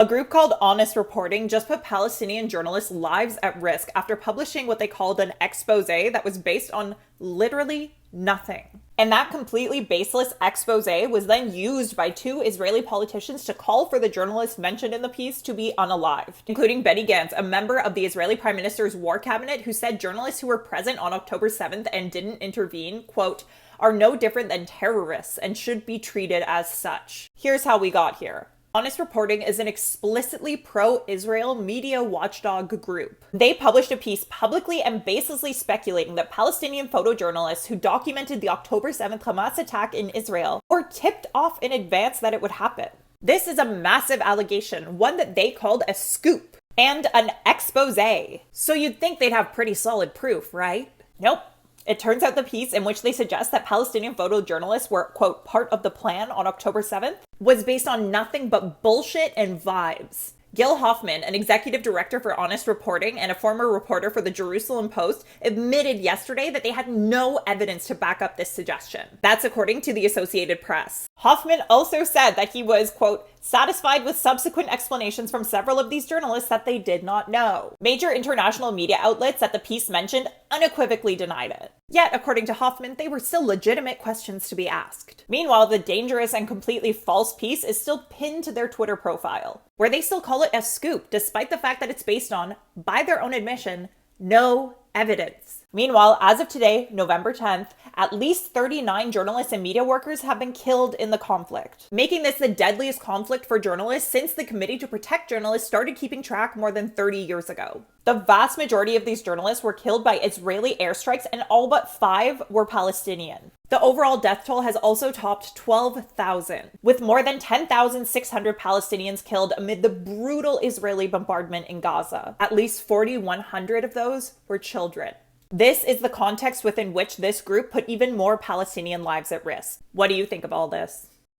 A group called Honest Reporting just put Palestinian journalists' lives at risk after publishing what they called an expose that was based on literally nothing. And that completely baseless expose was then used by two Israeli politicians to call for the journalists mentioned in the piece to be unalived, including Benny Gantz, a member of the Israeli Prime Minister's war cabinet, who said journalists who were present on October 7th and didn't intervene, quote, are no different than terrorists and should be treated as such. Here's how we got here. Honest Reporting is an explicitly pro-Israel media watchdog group. They published a piece publicly and baselessly speculating that Palestinian photojournalists who documented the October 7th Hamas attack in Israel were tipped off in advance that it would happen. This is a massive allegation, one that they called a scoop and an expose. So you'd think they'd have pretty solid proof, right? Nope. It turns out the piece in which they suggest that Palestinian photojournalists were, quote, part of the plan on October 7th was based on nothing but bullshit and vibes. Gil Hoffman, an executive director for Honest Reporting and a former reporter for the Jerusalem Post, admitted yesterday that they had no evidence to back up this suggestion. That's according to the Associated Press. Hoffman also said that he was, quote, satisfied with subsequent explanations from several of these journalists that they did not know. Major international media outlets that the piece mentioned unequivocally denied it. Yet, according to Hoffman, they were still legitimate questions to be asked. Meanwhile, the dangerous and completely false piece is still pinned to their Twitter profile, where they still call it a scoop, despite the fact that it's based on, by their own admission, no evidence. Meanwhile, as of today, November 10th, at least 39 journalists and media workers have been killed in the conflict, making this the deadliest conflict for journalists since the Committee to Protect Journalists started keeping track more than 30 years ago. The vast majority of these journalists were killed by Israeli airstrikes, and all but 5 were Palestinian. The overall death toll has also topped 12,000, with more than 10,600 Palestinians killed amid the brutal Israeli bombardment in Gaza. At least 4,100 of those were children. This is the context within which this group put even more Palestinian lives at risk. What do you think of all this?